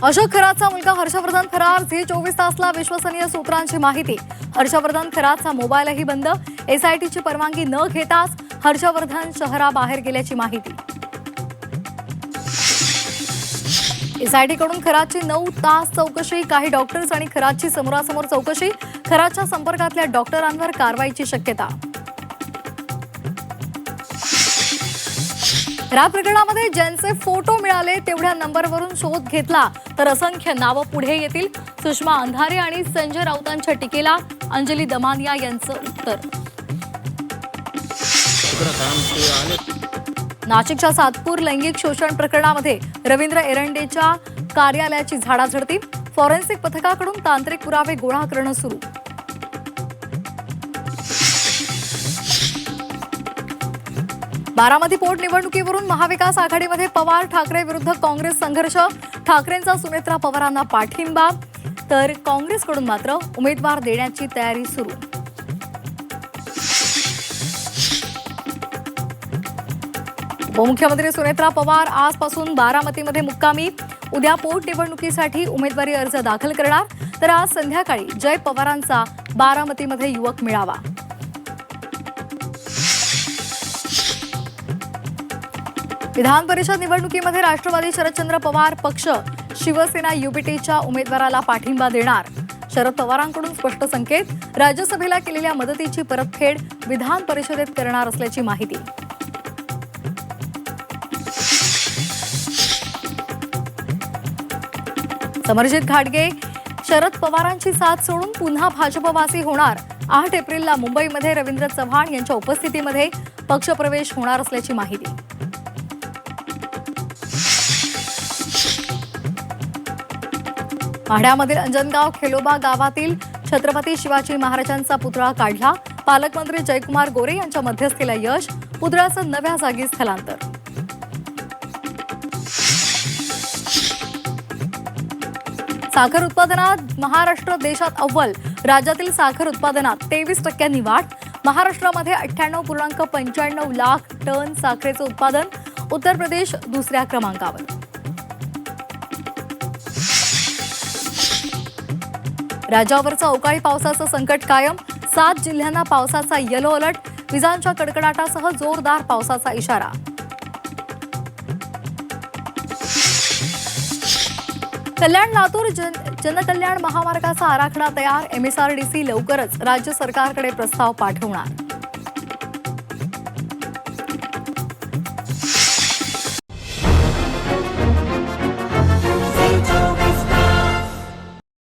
अशोक खरातचा मुलगा हर्षवर्धन फरार. झी 24 तासला विश्वसनीय सूत्रांची माहिती. हर्षवर्धन खरातचा मोबाईलही बंद. एसआयटीची परवानगी न घेताच हर्षवर्धन शहराबाहेर गेल्याची माहिती. एसआयटीकडून खरातची 9 तास चौकशी. काही डॉक्टर्स आणि खरातची समोरासमोर चौकशी. खरातच्या संपर्कातल्या डॉक्टरांवर कारवाईची शक्यता. खरात प्रकरणामध्ये ज्यांचे फोटो मिळाले तेवढ्या नंबरवरून शोध घेतला तर असंख्य नावं पुढे येतील. सुषमा अंधारे आणि संजय राऊतांच्या टीकेला अंजली दमानिया यांचं उत्तर. नाशिकच्या सातपूर लैंगिक शोषण प्रकरणामध्ये रवींद्र एरंडेच्या कार्यालयाची झाडाझडती. फॉरेन्सिक पथकाकडून तांत्रिक पुरावे गोळा करणं सुरू. बारामती पोटनिवडणुकीवरून महाविकास आघाडीमध्ये पवार ठाकरे विरुद्ध काँग्रेस संघर्ष. ठाकरेंचा सुनेत्रा पवारांना पाठिंबा तर काँग्रेसकडून मात्र उमेदवार देण्याची तयारी सुरू. उपमुख्यमंत्री सुनेत्रा पवार आजपासून बारामतीमध्ये मुक्कामी. उद्या पोटनिवडणुकीसाठी उमेदवारी अर्ज दाखल करणार तर आज संध्याकाळी जय पवारांचा बारामतीमध्ये युवक मेळावा. विधान परिषद निवडणुकीमध्ये राष्ट्रवादी शरदचंद्र पवार पक्ष शिवसेना युबीटीच्या उमेदवाराला पाठिंबा देणार. शरद पवारांकडून स्पष्ट संकेत. राज्यसभेला केलेल्या मदतीची परतफेड विधान परिषदेत करणार असल्याची माहिती. समरजित घाटगे शरद पवारांची साथ सोडून पुन्हा भाजपवासी होणार. 8 एप्रिलला मुंबईमध्ये रवींद्र चव्हाण यांच्या उपस्थितीमध्ये पक्षप्रवेश होणार असल्याची माहिती. माढ्यामधील अंजनगाव खेलोबा गावातील छत्रपती शिवाजी महाराजांचा पुतळा काढला. पालकमंत्री जयकुमार गोरे यांच्या मध्यस्थीला यश. पुतळ्याचं नव्या जागी स्थलांतर. साखर उत्पादनात महाराष्ट्र देशात अव्वल. राज्यातील साखर उत्पादनात 23% वाढ. महाराष्ट्रामध्ये 98.95 लाख टन साखरेचं उत्पादन. उत्तर प्रदेश दुसऱ्या क्रमांकावर. राज्यावरचं अवकाळी पावसाचं संकट कायम. 7 जिल्ह्यांना पावसाचा येलो अलर्ट. विजांच्या कडकडाटासह जोरदार पावसाचा इशारा. कल्याण लातूर जनकल्याण महामार्गाचा आराखडा तयार. MSRDC लवकरच राज्य सरकारकडे प्रस्ताव पाठवणार.